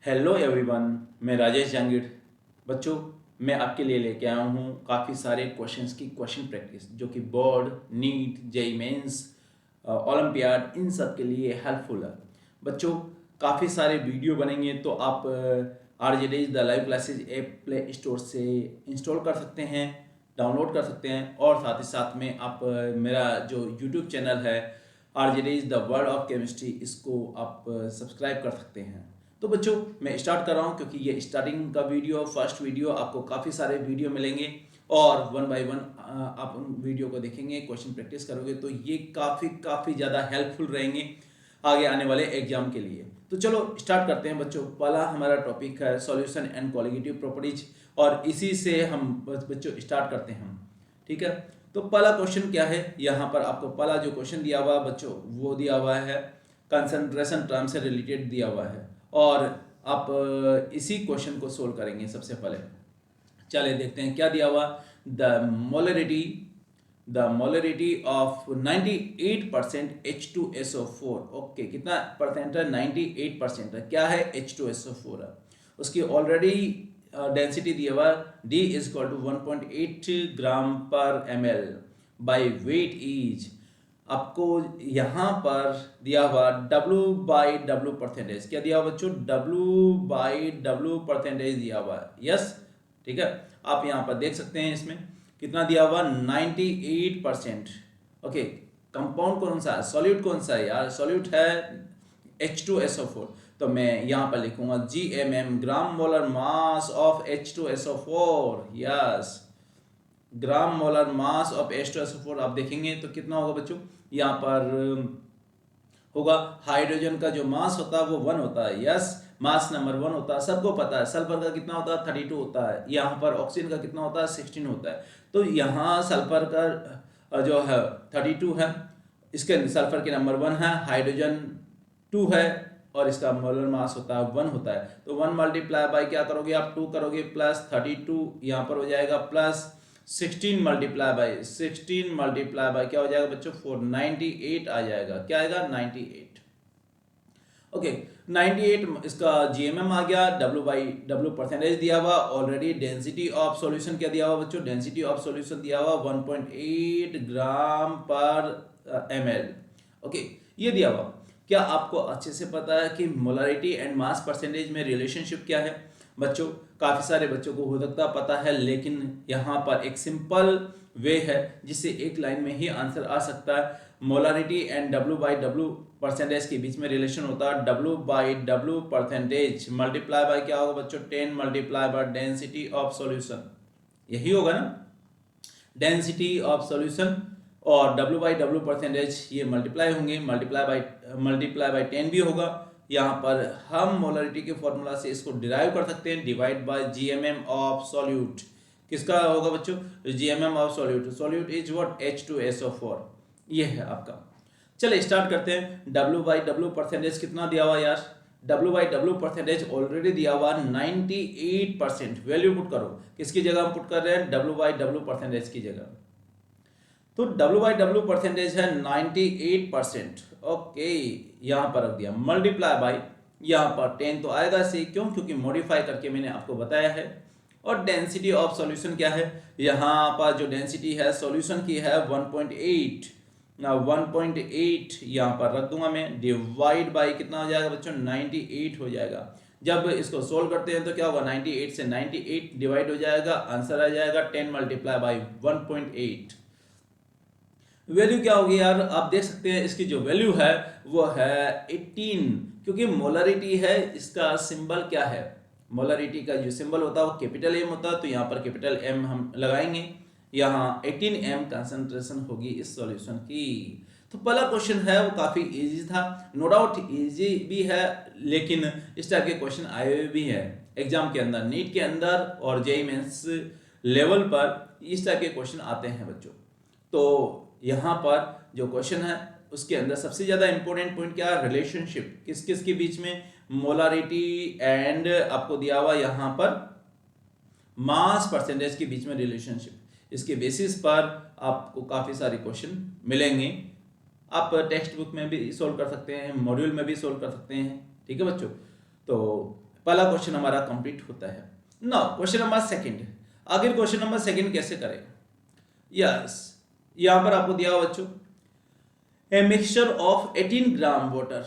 Hello everyone, मैं राजेश जहांगीर। बच्चों, मैं आपके लिए लेके आया हूँ काफ़ी सारे क्वेश्चंस की क्वेश्चन प्रैक्टिस जो कि board, NEET, JEE mains, olympiad इन सब के लिए हेल्पफुल है। बच्चों, काफ़ी सारे वीडियो बनेंगे तो आप RJD's the live classes app play store से इंस्टॉल कर सकते हैं, डाउनलोड कर सकते हैं और साथ ही साथ में आप मेरा जो यूट्यूब चैनल है RJD's the world of chemistry, इसको आप सब्सक्राइब कर सकते हैं। तो बच्चों, मैं स्टार्ट कर रहा हूँ क्योंकि ये स्टार्टिंग का वीडियो, फर्स्ट वीडियो, आपको काफ़ी सारे वीडियो मिलेंगे और वन बाय वन आप उन वीडियो को देखेंगे, क्वेश्चन प्रैक्टिस करोगे तो ये काफ़ी ज़्यादा हेल्पफुल रहेंगे आगे आने वाले एग्जाम के लिए। तो चलो स्टार्ट करते हैं बच्चों। पहला हमारा टॉपिक है सॉल्यूशन एंड कॉलिगेटिव प्रॉपर्टीज और इसी से हम बच्चों स्टार्ट करते हैं हम। ठीक है, तो पहला क्वेश्चन क्या है, यहाँ पर आपको पहला जो क्वेश्चन दिया हुआ है बच्चों वो दिया हुआ है कंसंट्रेशन टर्म से रिलेटेड दिया हुआ है और आप इसी क्वेश्चन को सोल्व करेंगे। सबसे पहले चलिए देखते हैं क्या दिया हुआ। The molarity of 98% H2SO4। Okay, कितना परसेंट है? 98% है। क्या है? H2SO4 है। उसकी ऑलरेडी डेंसिटी दिया हुआ D इज इक्वल टू 1.8 ग्राम पर ml बाई वेट इज। आपको यहाँ पर दिया हुआ W/W परसेंटेज। क्या दिया हुआ बच्चों? W/W परसेंटेज दिया हुआ है। यस, ठीक है, आप यहाँ पर देख सकते हैं इसमें कितना दिया हुआ, 98%। ओके, कंपाउंड कौन सा है, सॉल्यूट कौन सा है यार? सॉल्यूट है H2SO4। तो मैं यहाँ पर लिखूंगा GMM, gram molar mass of H2SO4। Yes, gram molar mass of H2SO4 आप देखेंगे तो कितना होगा बच्चों? यहाँ पर होगा, हाइड्रोजन का जो मास होता है वो 1 होता है। यस, मास नंबर 1 होता है, सबको पता है। सल्फर का कितना होता है? 32 होता है। यहाँ पर ऑक्सीजन का कितना होता है? 16 होता है। तो यहाँ सल्फर का जो है 32 है, इसके सल्फर के नंबर 1 है, हाइड्रोजन 2 है और इसका मोलर मास होता है 1 होता है। तो 1 मल्टीप्लाई बाई क्या करोगे आप? 2 करोगे प्लस 32 यहाँ पर हो जाएगा प्लस 16 मल्टीप्लाई बाय क्या हो जाएगा बच्चों? 498 आ जाएगा। क्या आएगा? 98। ओके, 98 इसका GMM आ गया। W/W परसेंटेज दिया हुआ ऑलरेडी। डेंसिटी ऑफ सॉल्यूशन क्या दिया हुआ बच्चों? डेंसिटी ऑफ सॉल्यूशन दिया हुआ 1.8 ग्राम पर ml। ओके, ये दिया हुआ। क्या आपको अच्छे से पता है कि मोलरिटी एंड मास परसेंटेज में रिलेशनशिप क्या है? बच्चों, काफ़ी सारे बच्चों को हो सकता पता है, लेकिन यहाँ पर एक सिंपल वे है जिससे एक लाइन में ही आंसर आ सकता है। मोलरिटी एंड W/W परसेंटेज के बीच में रिलेशन होता है W/W परसेंटेज मल्टीप्लाई बाय क्या होगा बच्चों? 10 multiply by density of solution. यही होगा ना, डेंसिटी ऑफ सॉल्यूशन और W/W परसेंटेज ये मल्टीप्लाई होंगे। मल्टीप्लाई बाय 10 भी होगा। यहाँ पर हम मोलरिटी के फॉर्मूला से इसको डिराइव कर सकते हैं, divide by GMM of solute. किसका होगा बच्चों? GMM of solute. Solute is what? H2SO4। ये है आपका। चलिए स्टार्ट करते हैं। W/W परसेंटेज कितना दिया हुआ यार? W/W परसेंटेज ऑलरेडी दिया हुआ 98%। वैल्यू पुट करो। किसकी जगह हम पुट कर रहे हैं? W/W परसेंटेज की जगह। तो W/W परसेंटेज है 98%। ओके, यहाँ पर रख दिया, मल्टीप्लाई बाई यहाँ पर 10 तो आएगा सही। क्यों? क्योंकि मॉडिफाई करके मैंने आपको बताया है। और डेंसिटी ऑफ सॉल्यूशन क्या है? यहाँ पर जो डेंसिटी है सॉल्यूशन की है 1.8। ना 1.8 यहाँ पर रख दूंगा मैं, डिवाइड बाई कितना हो जाएगा बच्चों? 98 हो जाएगा। जब इसको सोल्व करते हैं तो क्या होगा? 98 से 98 डिवाइड हो जाएगा, आंसर आ जाएगा 10 मल्टीप्लाई बाई 1.8। वैल्यू क्या होगी यार? आप देख सकते हैं इसकी जो वैल्यू है वो है 18। क्योंकि मोलरिटी है, इसका सिंबल क्या है? मोलरिटी का जो सिंबल होता है वो कैपिटल M होता है, तो यहाँ पर कैपिटल M हम लगाएंगे। यहाँ 18M कंसंट्रेशन होगी इस सॉल्यूशन की। तो पहला क्वेश्चन है वो काफ़ी इजी था, नो डाउट इजी भी है, लेकिन इस टाइप के क्वेश्चन आए हुए भी है एग्जाम के अंदर, नीट के अंदर और जेईई मेंस लेवल पर इस टाइप के क्वेश्चन आते हैं बच्चों। तो यहाँ पर जो क्वेश्चन है उसके अंदर सबसे ज़्यादा इंपॉर्टेंट पॉइंट क्या है? रिलेशनशिप किस किस के बीच में? मोलारिटी एंड आपको दिया हुआ यहाँ पर मास परसेंटेज के बीच में रिलेशनशिप। इसके बेसिस पर आपको काफ़ी सारे क्वेश्चन मिलेंगे। आप टेक्स्ट बुक में भी सोल्व कर सकते हैं, मॉड्यूल में भी सोल्व कर सकते हैं। ठीक है बच्चों, तो पहला क्वेश्चन हमारा कंप्लीट होता है। नाउ क्वेश्चन नंबर सेकंड, आगे क्वेश्चन नंबर सेकंड कैसे करें? यस, यहां पर आपको दिया हुआ बच्चों a mixture of 18 gram water,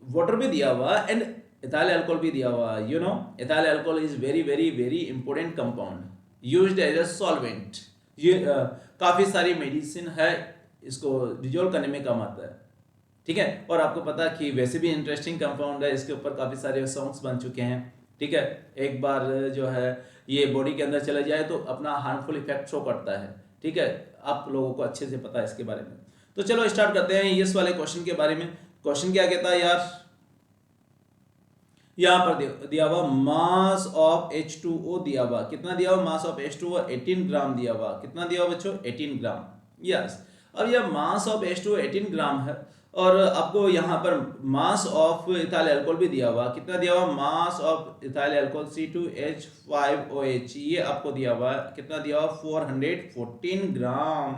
water भी दिया हुआ एंड इथाइल अल्कोहल भी दिया हुआ। You know ethyl alcohol is very very very important compound used as a solvent. ये काफी सारी मेडिसिन है, इसको डिजोल्व करने में काम आता है, ठीक है। और आपको पता है कि वैसे भी इंटरेस्टिंग कंपाउंड है, इसके ऊपर काफी सारे सॉन्ग्स बन चुके हैं, ठीक है। एक बार जो है ये बॉडी के अंदर चला जाए तो अपना हार्मफुल इफेक्ट शो करता है, ठीक है। आप लोगों को अच्छे से पता है इसके बारे में। तो चलो स्टार्ट करते हैं इस वाले क्वेश्चन के बारे में। क्वेश्चन क्या कहता है यार, यहां पर दिया हुआ मास ऑफ H2O दिया हुआ, कितना दिया हुआ मास ऑफ H2O 18 ग्राम दिया हुआ, कितना दिया हुआ बच्चों 18 ग्राम। यस, अब यह मास ऑफ H2O 18 ग्राम है और आपको यहाँ पर मास ऑफ इथाइल अल्कोहल भी दिया हुआ, कितना दिया हुआ mass of ethyl alcohol C2H5OH, ये आपको दिया हुआ कितना दिया हुआ 414 ग्राम।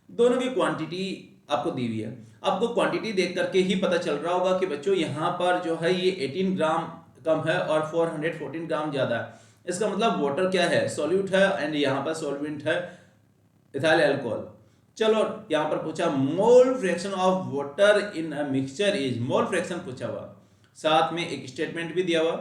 दोनों की क्वांटिटी आपको दी हुई है। आपको क्वांटिटी देख करके ही पता चल रहा होगा कि बच्चों यहाँ पर जो है ये 18 ग्राम कम है और 414 ग्राम ज्यादा है। इसका मतलब वाटर क्या है, सॉल्यूट है एंड यहाँ पर सॉल्वेंट है इथाइल अल्कोहल। चलो यहाँ पर पूछा मोल fraction of water in a mixture is, mole fraction पूछा हुआ, साथ में एक स्टेटमेंट भी दिया हुआ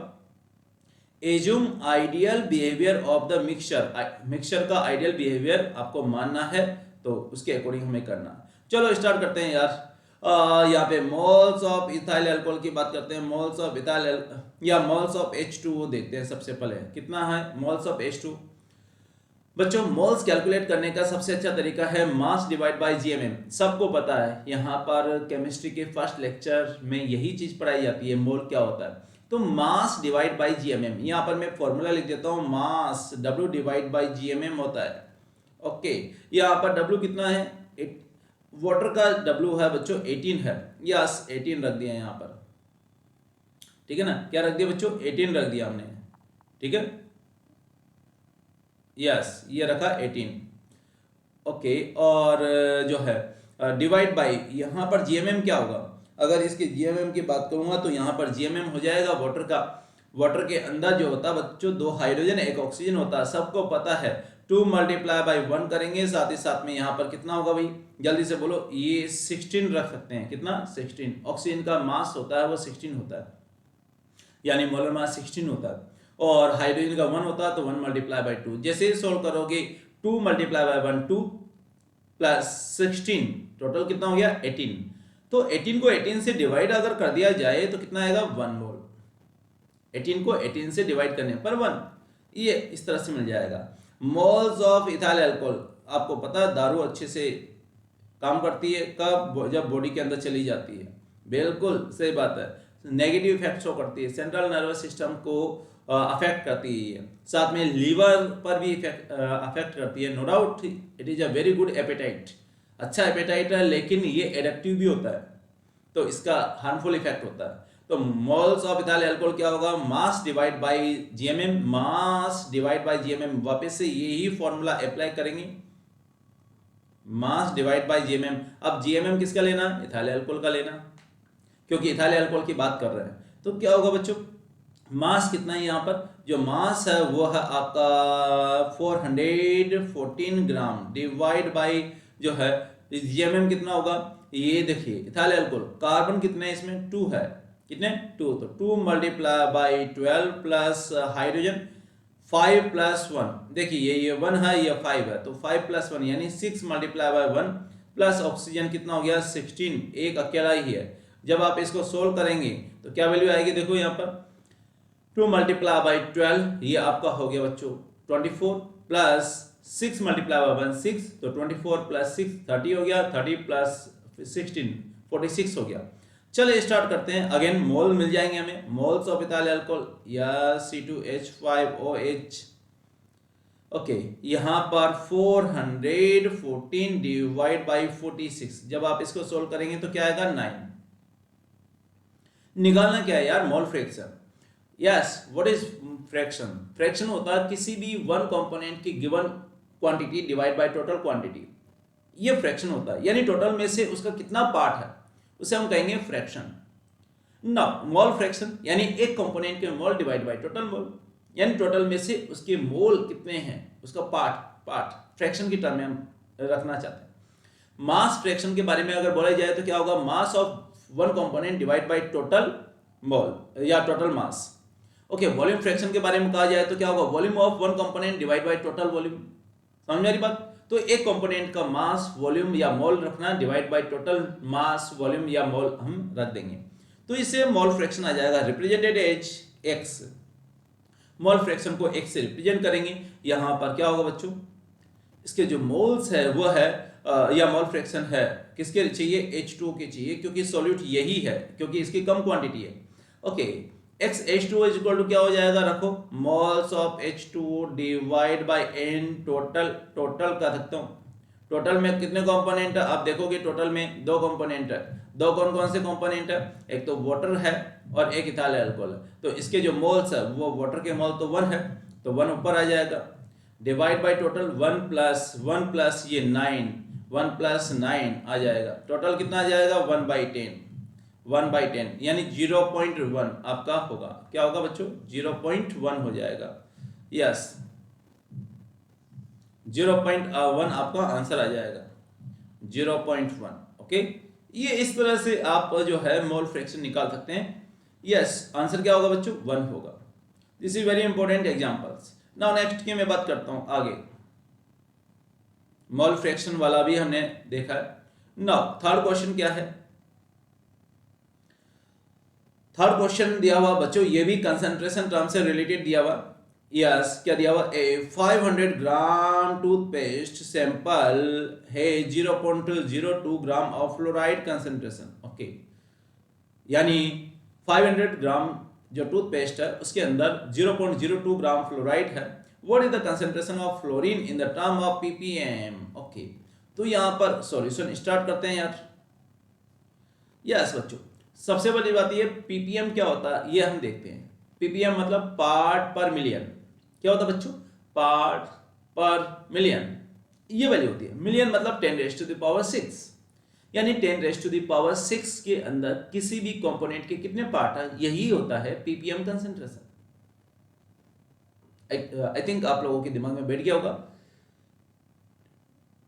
assume ideal behaviour of the mixture, mixture का आइडियल बिहेवियर आपको मानना है तो उसके अकॉर्डिंग हमें करना। चलो स्टार्ट करते हैं यार। यहाँ पे मोल्स ऑफ इथाइल अल्कोहल की बात करते हैं, मोल्स ऑफ इथाइल या मोल्स ऑफ H2O देखते हैं सबसे पहले, कितना है मोल्स ऑफ H2। बच्चों मोल्स कैलकुलेट करने का सबसे अच्छा तरीका है मास डिवाइड बाय जीएमएम। सबको पता है, यहाँ पर केमिस्ट्री के फर्स्ट लेक्चर में यही चीज पढ़ाई जाती है, मोल क्या होता है। तो मास डिवाइड बाय जीएमएम, यहाँ पर मैं फॉर्मूला लिख देता हूँ, मास W डिवाइड बाय जीएमएम होता है। ओके, यहाँ पर W कितना है, वाटर का W है बच्चों 18 है, यस 18 रख दिया यहाँ पर, ठीक है ना। क्या रख दिया बच्चों 18 रख दिया हमने, ठीक है। यस ये रखा 18। ओके, और जो है डिवाइड बाय, यहाँ पर जीएमएम क्या होगा, अगर इसके जीएमएम की बात करूंगा तो यहाँ पर जीएमएम हो जाएगा वाटर का। वाटर के अंदर जो होता है बच्चों 2 हाइड्रोजन 1 ऑक्सीजन होता है, सबको पता है। 2 मल्टीप्लाई बाय 1 करेंगे, साथ ही साथ में यहाँ पर कितना होगा भाई, जल्दी से बोलो, ये 16 रख सकते हैं, कितना 16। ऑक्सीजन का मास होता है वो 16 होता है, यानी मोलर मास 16 होता है, और हाइड्रोजन का 1 होता है तो 1 मल्टीप्लाई बाय 2। जैसे सोल्व करोगे 2 मल्टीप्लाई बाय 1 2 प्लस 16, टोटल कितना हो गया 18। तो 18 को 18 से डिवाइड अगर कर दिया जाए तो कितना आएगा 1 मोल। 18 को 18 से डिवाइड करने पर 1, ये इस तरह से मिल जाएगा। मोल्स ऑफ इथाइल अल्कोहल, आपको पता है दारू अच्छे से काम करती है कब, जब बॉडी के अंदर चली जाती है, बिल्कुल सही बात है। नेगेटिव इफेक्ट शो करती है, सेंट्रल नर्वस सिस्टम को अफेक्ट करती है, साथ में लीवर पर भी अफेक्ट करती है। No doubt it is a very good appetite, अच्छा एपेटाइट है, लेकिन ये एडिक्टिव भी होता है, तो इसका हार्मफुल इफेक्ट होता है। तो मोल्स ऑफ इथाइल अल्कोहल क्या होगा, mass divide by GMM, mass divide by GMM, वापस से यही फॉर्मूला अप्लाई करेंगे, मास डिवाइड बाय जीएमएम। अब जीएमएम किसका लेना, इथाइल अल्कोहल का लेना, क्योंकि इथाइल अल्कोहल की बात कर रहे हैं। तो क्या होगा बच्चों, मास कितना है, यहाँ पर जो मास है वो है आपका 414 ग्राम डिवाइड बाय जो है जीएमएम कितना होगा, ये देखिए इथाइल अल्कोहल कार्बन कितने इसमें 2 है, कितने 2, तो 2 multiply by 12 plus hydrogen 5 plus 1, देखिए ये 1 है ये 5 है, तो 5 प्लस 1 यानी 6 मल्टीप्लाई बाय 1 प्लस ऑक्सीजन कितना हो गया 16, एक अकेला ही है। जब आप इसको सोल्व करेंगे तो क्या वैल्यू आएगी, देखो यहाँ पर 2 मल्टीप्लाई बाय 12, ये आपका हो गया बच्चों 24 प्लस 6 मल्टीप्लाई बाय 1 6, तो 24 प्लस 6 30 हो गया, 30 प्लस 16 46 हो गया। चलिए स्टार्ट करते हैं, अगेन मोल मिल जाएंगे हमें, मोल्स ऑफ इथाइल अल्कोहल या C2H5OH। ओके, यहाँ पर 414 डिवाइड बाय 46, जब आप इसको सोल्व करेंगे तो क्या आएगा 9। निकालना क्या है यार, mole fraction. Yes, what is fraction, fraction होता है किसी भी वन कंपोनेंट की given quantity divide by total quantity, ये फ्रैक्शन होता है, यानी टोटल में से उसका कितना पार्ट है उसे हम कहेंगे फ्रैक्शन। ना मोल फ्रैक्शन यानी एक कंपोनेंट के मोल डिवाइड बाय टोटल मोल, यानी टोटल में से उसके मोल कितने हैं उसका पार्ट फ्रैक्शन की टर्म में हम रखना चाहते हैं। मास फ्रैक्शन के बारे में अगर बोला जाए तो क्या होगा, mass of one component divide by total mole या total mass. Okay, volume fraction के बारे में कहा जाए तो क्या होगा, volume of one component divide by total volume. समझ में आ रही बात? तो एक कंपोनेंट का मास वॉल्यूम या मोल रखना divide by total mass volume या मोल हम रख देंगे, तो इससे मोल फ्रैक्शन आ जाएगा represented as X. Mole fraction को एक्स से रिप्रेजेंट करेंगे। यहां पर क्या होगा बच्चों, इसके जो मोल्स है वो है या मोल फ्रैक्शन है किसके चाहिए, H2O के चाहिए, क्योंकि सॉल्यूट यही है, क्योंकि इसकी कम क्वांटिटी है। Okay, x H2O is equal to क्या हो जाएगा, रखो moles of H2O divide by n total कर सकता हूँ। टोटल में कितने कंपोनेंट है आप देखोगे, टोटल में दो कंपोनेंट है। दो कौन कौन से कंपोनेंट है, एक तो वाटर है और एक इथाइल अल्कोहल है। तो इसके जो मोल्स है वो वाटर के मोल तो 1 है, तो 1 ऊपर आ जाएगा, डिवाइड बाय टोटल 1 प्लस ये 9, 1 प्लस 9 आ जाएगा। टोटल कितना आ जाएगा 1/10 यानी 0.1 आपका होगा। क्या होगा बच्चों, 0.1 हो जाएगा। यस, 0.1 आपका आंसर आ जाएगा, 0.1। ओके, ये इस तरह से आप जो है मोल फ्रैक्शन निकाल सकते हैं। यस, आंसर क्या होगा बच्चों, 1 होगा। This is very important examples. Now next की मैं बात करता हूं आगे। मोल फ्रैक्शन वाला भी हमने देखा है। नाउ थर्ड क्वेश्चन क्या है, थर्ड क्वेश्चन दिया हुआ बच्चों, ये भी कंसंट्रेशन टर्म से रिलेटेड दिया हुआ। यस, क्या दिया हुआ, ए 500 ग्राम टूथपेस्ट सैंपल है 0.02 gram of fluoride concentration. Okay, यानी 500 ग्राम जो टूथपेस्ट है उसके अंदर 0.02 ग्राम फ्लोराइड है। What is the concentration of fluorine in the term of ppm। Okay, तो यहां पर सॉल्यूशन स्टार्ट करते हैं यार। यस बच्चों, सबसे बड़ी बात ये ppm क्या होता है ये हम देखते हैं। ppm मतलब पार्ट पर मिलियन। क्या होता है बच्चों, पार्ट पर मिलियन, ये वैल्यू होती है। मिलियन मतलब 10⁻⁶, यानी 10⁻⁶ के अंदर किसी भी कंपोनेंट के कितने पार्ट है, यही होता है ppm कंसंट्रेशन। आई थिंक आप लोगों के दिमाग में बैठ गया होगा।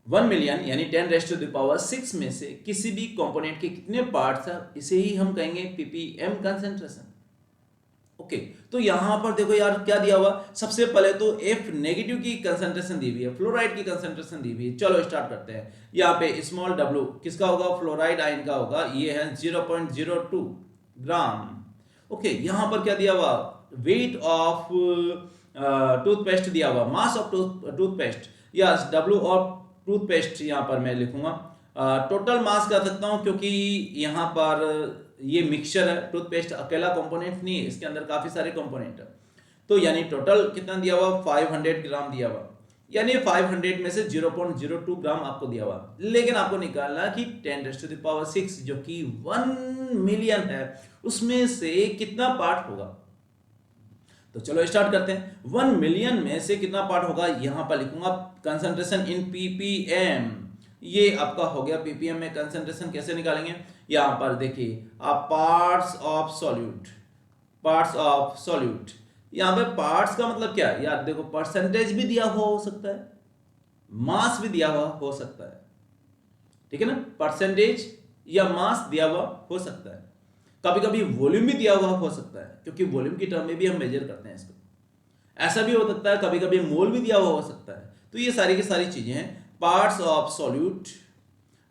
1 मिलियन यानी 10⁻⁶ में से किसी भी कंपोनेंट के कितने पार्ट्स हैं, इसे ही हम कहेंगे ppm कंसंट्रेशन। ओके, तो यहां पर देखो यार क्या दिया हुआ, सबसे पहले तो F नेगेटिव की कंसंट्रेशन दी हुई है, फ्लोराइड की कंसंट्रेशन दी हुई है। चलो स्टार्ट करते हैं। यहाँ पे स्मॉल w किसका होगा, फ्लोराइड आयन का होगा, ये है 0.02 ग्राम। ओके, यहां पर क्या दिया हुआ, वेट ऑफ टूथपेस्ट दिया हुआ, mass of toothpaste. Yes, w of toothpaste यहां पर मैं लिखूंगा। टोटल मास कर सकता हूं क्योंकि यहां पर ये मिक्सचर है, टूथपेस्ट अकेला कंपोनेंट नहीं है, इसके अंदर काफी सारे कंपोनेंट है। तो यानी टोटल कितना दिया हुआ, 500 ग्राम दिया हुआ, यानी 500 में से 0.02 ग्राम आपको दिया हुआ। लेकिन आपको निकालना कि 10⁻⁶ जो कि 1 मिलियन है उसमें से कितना पार्ट होगा। तो चलो स्टार्ट करते हैं। 1 मिलियन में से कितना पार्ट होगा, यहां पर लिखूंगा कंसंट्रेशन इन ppm। ये आपका हो गया ppm में कंसंट्रेशन। कैसे निकालेंगे, यहां पर देखिए आप पार्ट्स ऑफ सॉल्यूट, यहां पे पार्ट्स का मतलब क्या है यार, देखो परसेंटेज भी दिया हुआ हो सकता है, मास भी दिया हुआ हो सकता है, ठीक है ना, परसेंटेज या मास दिया हुआ हो सकता है, कभी कभी वॉल्यूम भी दिया हुआ हो सकता है, क्योंकि वॉल्यूम की टर्म में भी हम मेजर करते हैं इसको। ऐसा भी हो सकता है कभी कभी मोल भी दिया हुआ हो सकता है। तो ये सारी की सारी चीजें हैं। Parts of solute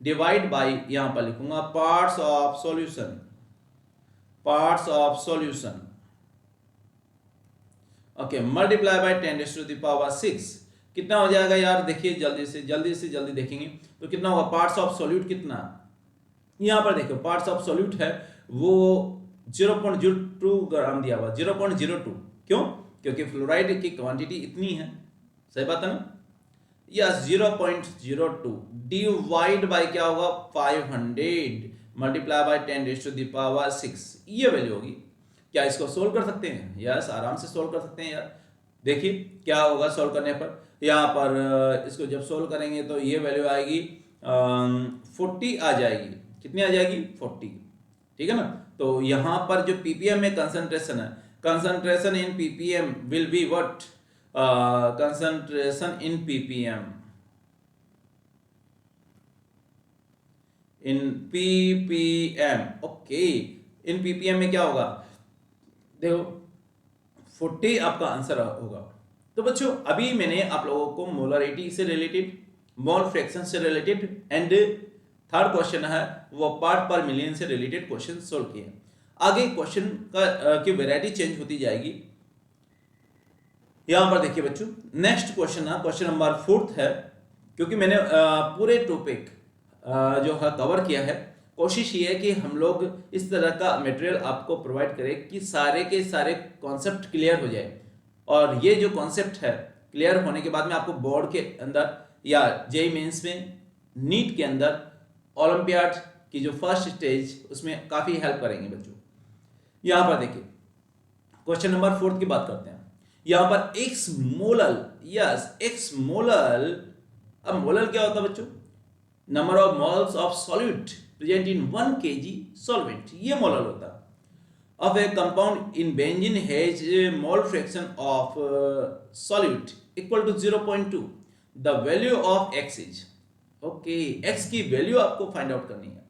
divide by, यहां पर लिखूंगा parts of solution. Okay, multiply by 10⁻⁶। कितना हो जाएगा यार, देखिए जल्दी देखेंगे तो कितना होगा, पार्ट्स ऑफ सॉल्यूट कितना, यहां पर देखो पार्ट्स ऑफ सॉल्यूट है वो 0.02 ग्राम दिया हुआ, 0.02। क्यों, क्योंकि फ्लोराइड की क्वांटिटी इतनी है, सही बात है ना। यस, 0.02 डिवाइड बाय क्या होगा, 500 मल्टीप्लाई बाय 10⁻⁶, ये वैल्यू होगी। क्या इसको सोल्व कर सकते हैं, यस आराम से सोल्व कर सकते हैं यार। देखिए क्या होगा सोल्व करने पर, यहाँ पर इसको जब सोल्व करेंगे तो ये वैल्यू आएगी 40 आ जाएगी। कितनी आ जाएगी, 40, ठीक है ना। तो यहाँ पर जो ppm में कंसंट्रेशन है, concentration in ppm will be what, concentration in ppm, in ppm, okay, in ppm में क्या होगा, देखो 40 आपका आंसर होगा। तो बच्चों अभी मैंने आप लोगों को मोलरिटी से रिलेटेड, मोल फ्रैक्शन से रिलेटेड एंड थर्ड क्वेश्चन है वो पार्ट पर मिलियन से रिलेटेड क्वेश्चन सोल्व किए। आगे क्वेश्चन का की वैरायटी चेंज होती जाएगी। यहां पर देखिए बच्चों, नेक्स्ट क्वेश्चन है क्वेश्चन नंबर 4 है, क्योंकि मैंने पूरे टॉपिक जो है कवर किया है, कोशिश ये है कि हम लोग इस तरह का मटेरियल आपको प्रोवाइड करें कि सारे के सारे कॉन्सेप्ट क्लियर हो जाए, और ये जो कॉन्सेप्ट है क्लियर होने के बाद में आपको बोर्ड के अंदर या जेईई मेंस में, नीट के अंदर, ओलंपियाड की जो फर्स्ट स्टेज उसमें काफ़ी हेल्प करेंगे बच्चों। यहाँ पर देखिए क्वेश्चन नंबर 4 की बात करते हैं। यहाँ पर X molal, yes X molal, अब मोलल क्या होता है बच्चों, number of moles of solute present in 1 kg solvent, ये मोलल होता है। Of a compound in benzene has mole fraction of solute equal to 0.2, the value of X is, okay, X की वैल्यू आपको फाइंड आउट करनी है।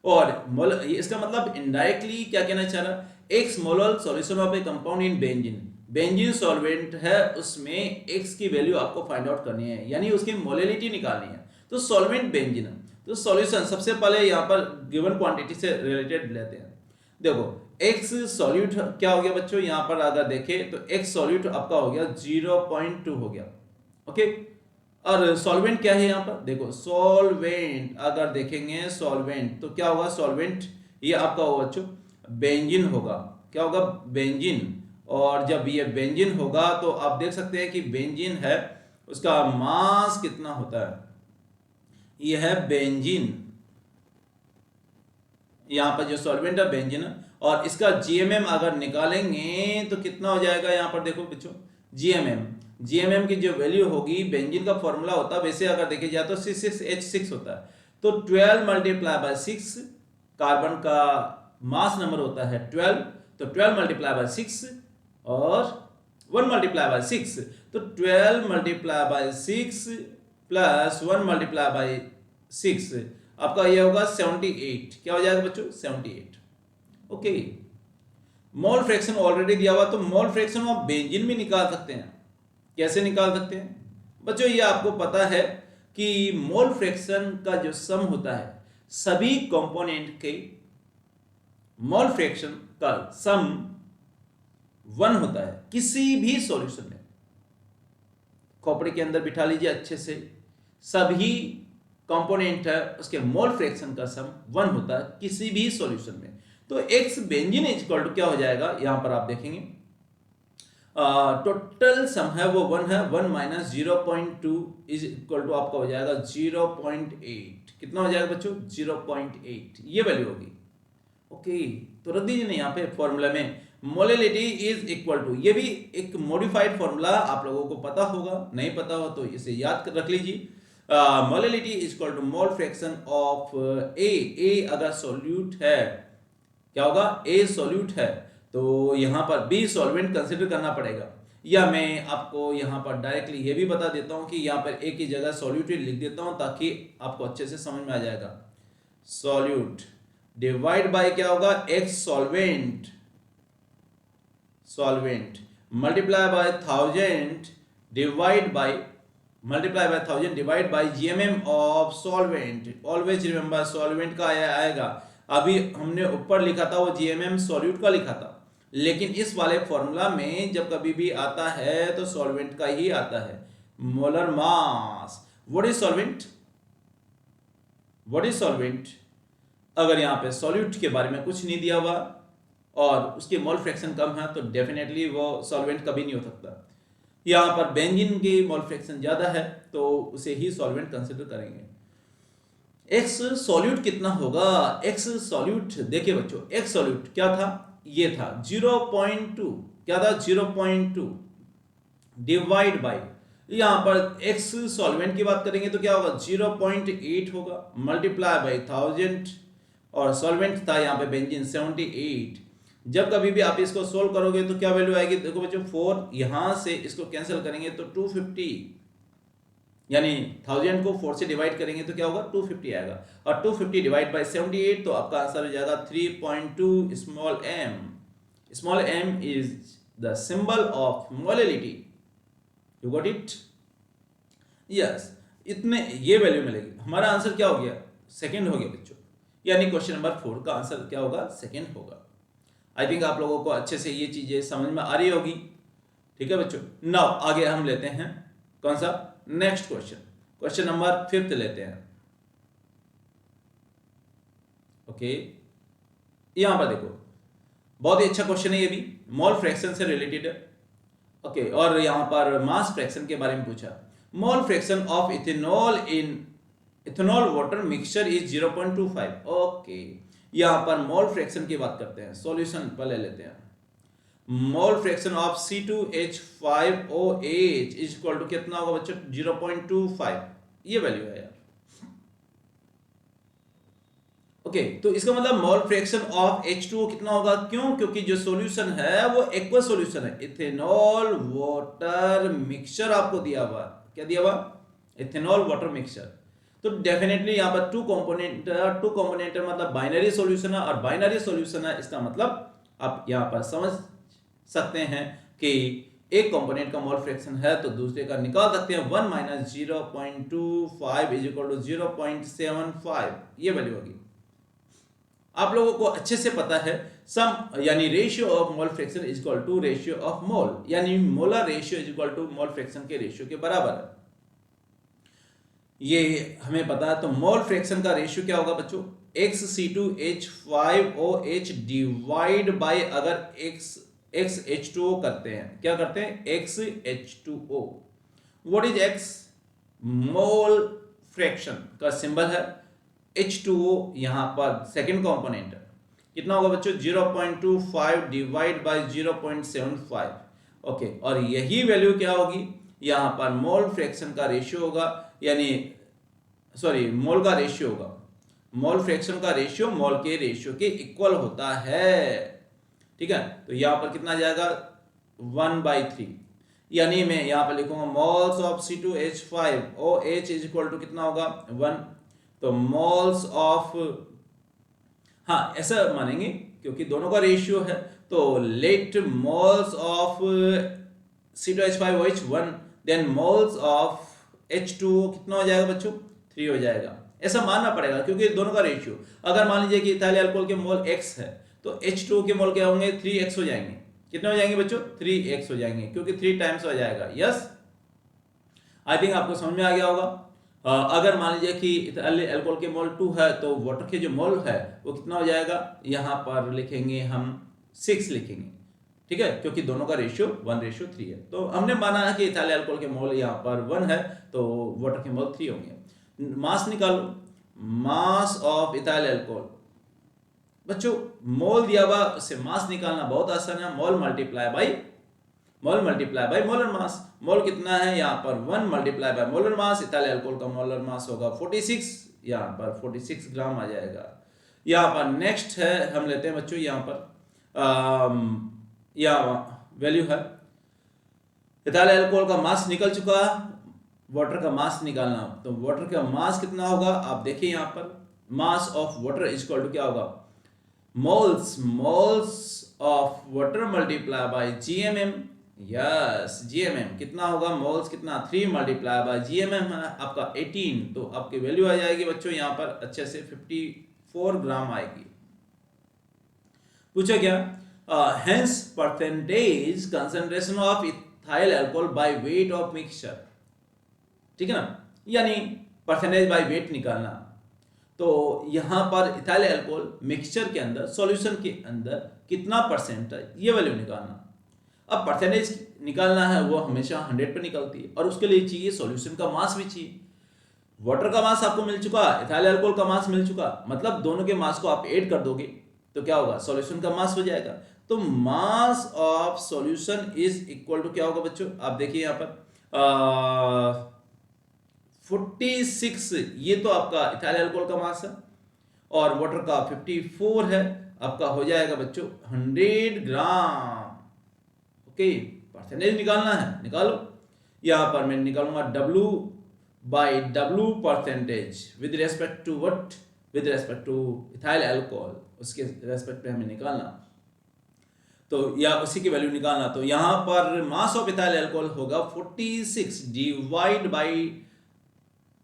और मोल, इसका मतलब इनडायरेक्टली क्या कहना चाह रहा है, x molal solution of a compound in benzene, benzene solvent है उसमें एक्स की वैल्यू आपको फाइंड आउट करनी है, यानी उसकी मोलैलिटी निकालनी है। तो सॉल्वेंट बेंजीन, तो सॉल्यूशन सबसे पहले यहाँ पर गिवन क्वांटिटी से रिलेटेड लेते हैं। देखो एक्स सॉल्यूट क्या हो गया बच्चों, यहाँ पर अगर देखें तो एक्स सॉल्यूट आपका हो गया 0.2 हो गया, ओके। और सॉल्वेंट क्या है यहाँ पर, देखो सॉल्वेंट अगर देखेंगे सॉल्वेंट तो क्या होगा, सॉल्वेंट ये आपका होगा बच्चों बेंजीन होगा, क्या होगा बेंजीन। और जब ये बेंजीन होगा तो आप देख सकते हैं कि बेंजीन है उसका मास कितना होता है, ये है बेंजीन, यहाँ पर जो सॉल्वेंट है बेंजीन, और इसका जीएमएम अगर निकालेंगे तो कितना हो जाएगा, यहाँ पर देखो बच्चों जीएमएम, जीएमएम की जो वैल्यू होगी, बेंजीन का फॉर्मूला होता है वैसे अगर देखे जाए तो C6H6 होता है, तो 12 मल्टीप्लाई बाय 6, कार्बन का मास नंबर होता है 12, तो 12 मल्टीप्लाई बाय 6 और 1 मल्टीप्लाई बाय 6, तो 12 multiply by 6 plus 1 multiply by 6 आपका ये होगा 78, क्या हो जाएगा बच्चों 78, ओके। मोल फ्रैक्शन ऑलरेडी दिया हुआ, तो मोल फ्रैक्शन ऑफ बेंजीन भी निकाल सकते हैं। कैसे निकाल सकते हैं बच्चों, ये आपको पता है कि मोल फ्रैक्शन का जो सम होता है सभी कंपोनेंट के मोल फ्रैक्शन का सम 1 होता है किसी भी सॉल्यूशन में। खोपड़ी के अंदर बिठा लीजिए अच्छे से, सभी कंपोनेंट है उसके मोल फ्रैक्शन का सम 1 होता है किसी भी सॉल्यूशन में। तो X benzene is equal to क्या हो जाएगा, यहां पर आप देखेंगे टोटल सम है वो 1 है, 1 माइनस 0.2 इज इक्वल टू आपका हो जाएगा 0.8, कितना हो जाएगा बच्चों 0.8, ये वैल्यू होगी, ओके। तो रख दीजिए यहाँ पे फॉर्मूला में मोलैलिटी इज इक्वल टू, ये भी एक मॉडिफाइड फॉर्मूला आप लोगों को पता होगा, नहीं पता हो तो इसे याद रख लीजिए। Molality is equal to mole fraction of a अगर सॉल्यूट है क्या होगा, ए सॉल्यूट है तो यहाँ पर बी सॉल्वेंट कंसिडर करना पड़ेगा, या मैं आपको यहाँ पर डायरेक्टली ये भी बता देता हूँ कि यहाँ पर ए की जगह सॉल्यूट लिख देता हूँ ताकि आपको अच्छे से समझ में आ जाएगा। सॉल्यूट डिवाइड बाय क्या होगा, x solvent, solvent multiply by 1000 divide by, multiply by 1000 divide by GMM of solvent. Always remember solvent का आएगा, अभी हमने ऊपर लिखा था वो जीएमएम सॉल्यूट का लिखा था, लेकिन इस वाले फॉर्मूला में जब कभी भी आता है तो सॉल्वेंट का ही आता है। Molar mass, what is solvent, what is solvent, अगर यहाँ पे सॉल्यूट के बारे में कुछ नहीं दिया हुआ और उसके मोल फ्रैक्शन कम है तो डेफिनेटली वो सॉल्वेंट कभी नहीं हो सकता। यहाँ पर बेंजीन की मोल फ्रैक्शन ज्यादा है तो उसे ही सॉल्वेंट कंसिडर करेंगे। एक्स सॉल्यूट कितना होगा, एक्स सॉल्यूट देखिए बच्चों, एक्स सॉल्यूट क्या था, ये था 0.2, क्या था 0.2 डिवाइड बाय, यहां पर एक्स सॉल्वेंट की बात करेंगे तो क्या होगा 0.8 होगा, मल्टीप्लाई बाय 1000 और सॉल्वेंट था यहाँ पे बेंजीन 78। जब कभी भी आप इसको सोल्व करोगे तो क्या वैल्यू आएगी, देखो बच्चों 4 यहाँ से इसको कैंसिल करेंगे तो 250, यानी 1000 को 4 से डिवाइड करेंगे तो क्या होगा 250 आएगा, और 250 डिवाइड बाय 78 तो आपका आंसर हो जाएगा 3.2 small m। Small m is the symbol of molality. You got it? Yes, इतने ये वैल्यू मिलेगी। हमारा आंसर क्या हो गया, सेकंड हो गया बच्चों, यानी क्वेश्चन नंबर 4 का आंसर क्या होगा, सेकंड होगा। आई थिंक आप लोगों को अच्छे से ये चीजें समझ में आ रही होगी। ठीक है बच्चों, नाउ आगे हम लेते हैं कौन सा, नेक्स्ट क्वेश्चन, क्वेश्चन नंबर 5 लेते हैं। ओके, यहां पर देखो बहुत ही अच्छा क्वेश्चन है, ये भी मोल फ्रैक्शन से रिलेटेड है। ओके, और यहां पर मास फ्रैक्शन के बारे में पूछा। मोल fraction of ethanol in ethanol water mixture is 0.25। Okay, यहां पर मोल फ्रैक्शन की बात करते हैं। सॉल्यूशन पहले लेते हैं। Mole fraction of C2H5OH is equal to कितना होगा बच्चों, 0.25। ये वैल्यू है यार। ओके, तो इसका मतलब मोल फ्रैक्शन ऑफ H2O कितना होगा, क्यों, क्योंकि जो सॉल्यूशन है वो एक्वस सॉल्यूशन है। इथेनॉल वाटर मिक्सचर आपको दिया हुआ, क्या दिया हुआ, इथेनॉल वाटर मिक्सचर। तो डेफिनेटली यहाँ पर टू कंपोनेंट मतलब बाइनरी सॉल्यूशन है, और बाइनरी सॉल्यूशन है इसका मतलब आप यहाँ पर समझ सकते हैं कि एक कंपोनेंट का मोल फ्रैक्शन है तो दूसरे का निकाल सकते हैं। 1 - 0.25 इज इक्वल टू 0.75, ये वैल्यू होगी। आप लोगों को अच्छे से पता है सम यानी ratio of mole fraction is equal to ratio of mole, यानी molar ratio is equal to mole fraction के रेशियो के बराबर है। ये हमें पता है। तो मोल फ्रैक्शन का रेशियो क्या होगा बच्चों, XC2H5OH डिवाइड बाय अगर XH2O करते हैं, क्या करते हैं, XH2O। What is X, mole fraction का सिंबल है, H2O यहां पर सेकंड कंपोनेंट है। कितना होगा बच्चों, 0.25 डिवाइड बाय 0.75। ओके, और यही वैल्यू क्या होगी, यहां पर मोल फ्रैक्शन का रेशियो होगा, यानी सॉरी मोल का रेशियो होगा। मोल फ्रैक्शन का रेशियो मोल के रेशियो के इक्वल होता है। ठीक है, तो यहां पर कितना जाएगा, 1/3, यानी मैं यहां पर लिखूंगा moles of C2H5OH is equal to कितना होगा, 1। तो मोल्स ऑफ, हाँ ऐसा मानेंगे क्योंकि दोनों का रेशियो है, तो let moles of C2H5OH 1, then moles of H2O कितना हो जाएगा बच्चों, 3 हो जाएगा। ऐसा मानना पड़ेगा क्योंकि दोनों का रेशियो, अगर मान लीजिए कि इथाइल अल्कोहल के मोल x है तो H2O के मोल क्या होंगे, 3x हो जाएंगे। कितने हो जाएंगे बच्चों, 3x हो जाएंगे, क्योंकि 3 टाइम्स हो जाएगा। यस, आई थिंक आपको समझ में आ गया होगा। अगर मान लीजिए कि इथाइल अल्कोहल के मोल 2 है तो वाटर के जो मोल है वो कितना हो जाएगा, यहाँ पर लिखेंगे हम 6 लिखेंगे। ठीक है, क्योंकि दोनों का रेशियो 1:3 है। तो हमने माना है कि इथाइल अल्कोहल के मोल यहाँ पर 1 है तो वाटर के मोल 3 होंगे। मास निकालो, मास ऑफ इथाइल अल्कोहल। बच्चों मोल दिया हुआ, उससे मास निकालना बहुत आसान है। मोल मल्टीप्लाई बाय मोलर मास। मोल कितना है, यहाँ पर 1 multiply by molar mass. Ethyl alcohol का मोलर मास होगा 46, यहाँ पर 46 ग्राम आ जाएगा। यहाँ पर नेक्स्ट है, हम लेते हैं बच्चों यहाँ पर यहाँ वैल्यू है, इथाइल अल्कोहल का मास निकल चुका, वाटर का मास निकालना। तो वाटर का मास कितना होगा, आप देखिए यहाँ पर mass of water is equal to क्या होगा, moles of water multiply by GMM। Yes, GMM कितना होगा, मोल्स कितना, 3 मल्टीप्लाई बाय GMM है आपका 18, तो आपकी वैल्यू आ जाएगी बच्चों यहाँ पर अच्छे से 54 ग्राम आएगी। पूछा क्या, hence percentage concentration of ethyl alcohol by weight of mixture. ठीक है ना, यानी परसेंटेज बाय वेट निकालना। तो यहां पर इथाइल अल्कोहल मिक्सचर के अंदर, सॉल्यूशन के अंदर कितना परसेंट है, ये वैल्यू निकालना। अब परसेंटेज निकालना है वो हमेशा 100 पे निकलती है, और उसके लिए चाहिए सॉल्यूशन का मास भी चाहिए। वाटर का मास आपको मिल चुका, इथाइल अल्कोहल का मास मिल चुका, मतलब दोनों के मास को आप ऐड कर दोगे तो क्या होगा, सॉल्यूशन का मास हो जाएगा। तो mass of solution is equal to क्या होगा बच्चों, आप देखिए यहाँ पर 46, ये तो आपका इथाइल अल्कोहल का मास है, और वाटर का 54 है, आपका हो जाएगा बच्चों 100 ग्राम। ओके, परसेंटेज निकालना है, निकालो। यहाँ पर मैं निकालूंगा W by W percentage with respect to what, with respect to ethyl alcohol, उसके रेस्पेक्ट पे हमें निकालना, तो या उसी की वैल्यू निकालना। तो यहाँ पर मास ऑफ इथाइल अल्कोहल होगा 46 डिवाइड बाई,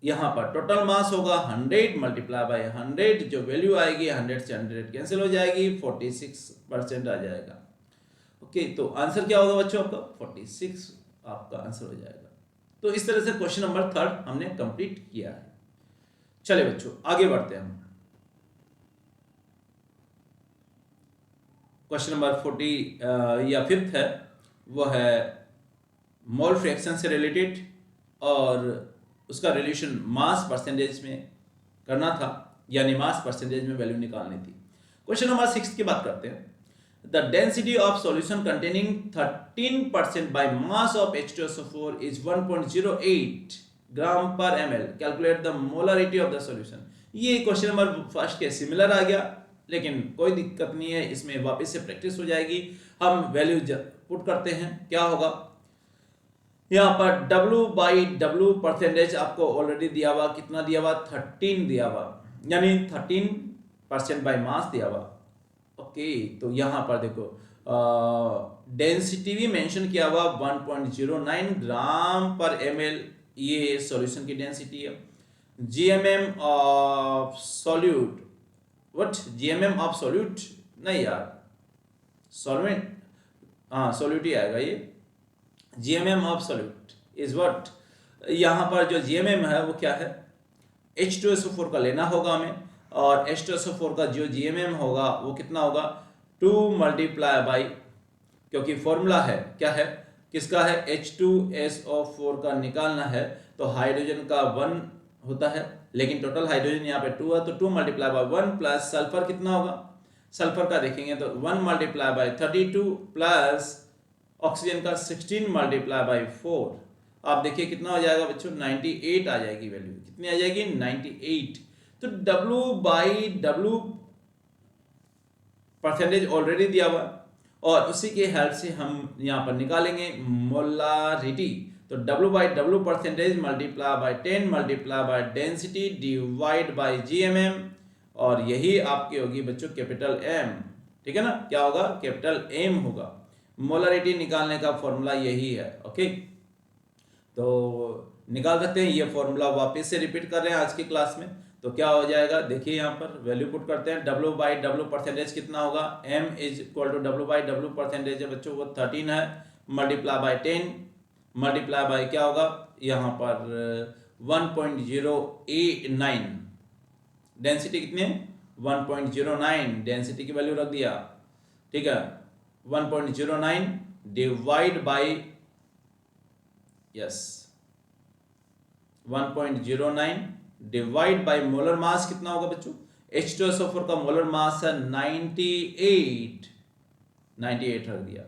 यहाँ पर टोटल मास होगा 100 मल्टीप्लाई बाई 100, जो वैल्यू आएगी 100 से 100 कैंसिल हो जाएगी, 46% आ जाएगा। ओके, तो आंसर क्या होगा बच्चों आपका 46 आपका आंसर हो जाएगा। तो इस तरह से क्वेश्चन नंबर 3 हमने कंप्लीट किया है। चलिए बच्चों आगे बढ़ते हैं हम। क्वेश्चन नंबर 40 या 5 है, वो है मोल फ्रैक्शन से रिलेटेड, और उसका रिलेशन मास परसेंटेज में करना था, यानी मास परसेंटेज में वैल्यू निकालनी थी। क्वेश्चन नंबर 6 की बात करते हैं। The density of solution containing 13% by mass of H2SO4 is 1.08 ग्राम पर ml. Calculate the molarity of the solution. ये क्वेश्चन नंबर 1 के सिमिलर आ गया, लेकिन कोई दिक्कत नहीं है, इसमें वापस से प्रैक्टिस हो जाएगी। हम वैल्यू पुट करते हैं, क्या होगा यहाँ पर W बाई W परसेंटेज आपको ऑलरेडी दिया हुआ, कितना दिया हुआ 13 दिया हुआ, यानी 13% बाई मास दिया हुआ। ओके, तो यहाँ पर देखो डेंसिटी भी मेंशन किया हुआ 1.09 ग्राम पर ml, ये सॉल्यूशन की डेंसिटी है। GMM of solute, what GMM of solute, नहीं यार सॉल्वेंट, हाँ सॉल्यूट ही आएगा ये। GMM of solute is what, यहाँ पर जो GMM है वो क्या है, H2SO4 का लेना होगा हमें, और H2SO4 का जो GMM होगा वो कितना होगा 2 मल्टीप्लाई बाई, क्योंकि फॉर्मूला है क्या है, किसका है H2SO4 का निकालना है, तो हाइड्रोजन का 1 होता है, लेकिन टोटल हाइड्रोजन यहाँ पे 2 है, तो 2 मल्टीप्लाई बाई 1 प्लस सल्फर कितना होगा, सल्फर का देखेंगे तो 1 मल्टीप्लाई बाई 32 प्लस ऑक्सीजन का 16 मल्टीप्लाई बाई 4, आप देखिए कितना हो जाएगा बच्चों 98 आ जाएगी वैल्यू, कितनी आ जाएगी 98। तो W by W percentage already दिया हुआ, और उसी के हेल्प से हम यहाँ पर निकालेंगे मोलारिटी। तो W by W percentage multiply by 10 multiply by density divide by GMM, और यही आपकी होगी बच्चों कैपिटल M, ठीक है ना, क्या होगा कैपिटल M होगा। मोलारिटी निकालने का फॉर्मूला यही है। ओके, तो निकाल सकते हैं, ये फॉर्मूला वापस से रिपीट कर रहे हैं आज की क्लास में। तो क्या हो जाएगा, देखिए यहाँ पर वैल्यू पुट करते हैं, W बाई W परसेंटेज कितना होगा, M is equal to W by W percentage है बच्चों वो 13 है, मल्टीप्लाई बाई 10 मल्टीप्लाई बाई क्या होगा यहाँ पर 1.089, डेंसिटी कितनी है 1.09, डेंसिटी की वैल्यू रख दिया, ठीक है 1.09 divide by yes 1.09 divide by molar mass कितना होगा बच्चों, H2SO4 का मोलर मास है 98 रख दिया।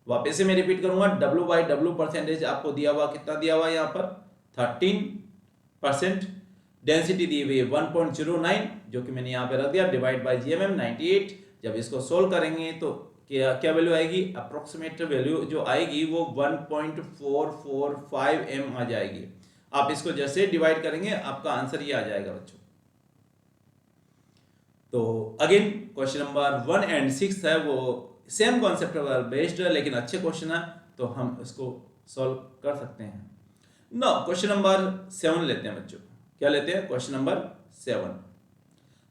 वापस से मैं रिपीट करूंगा, W बाई W परसेंटेज आपको दिया हुआ, कितना दिया हुआ यहाँ पर 13%, डेंसिटी दी हुई है 1.09 जो कि मैंने यहाँ पे रख दिया, डिवाइड बाई GMM 98। जब इसको सोल्व करेंगे तो क्या वैल्यू आएगी, अप्रोक्सीमेट वैल्यू जो आएगी वो 1.445 m आ जाएगी। आप इसको जैसे डिवाइड करेंगे आपका आंसर ये आ जाएगा बच्चों। तो अगेन क्वेश्चन नंबर 1 एंड 6 है वो सेम कॉन्सेप्ट पर बेस्ड है, लेकिन अच्छे क्वेश्चन है तो हम इसको सॉल्व कर सकते हैं। नो क्वेश्चन नंबर 7 लेते हैं बच्चों, क्या लेते हैं क्वेश्चन नंबर 7।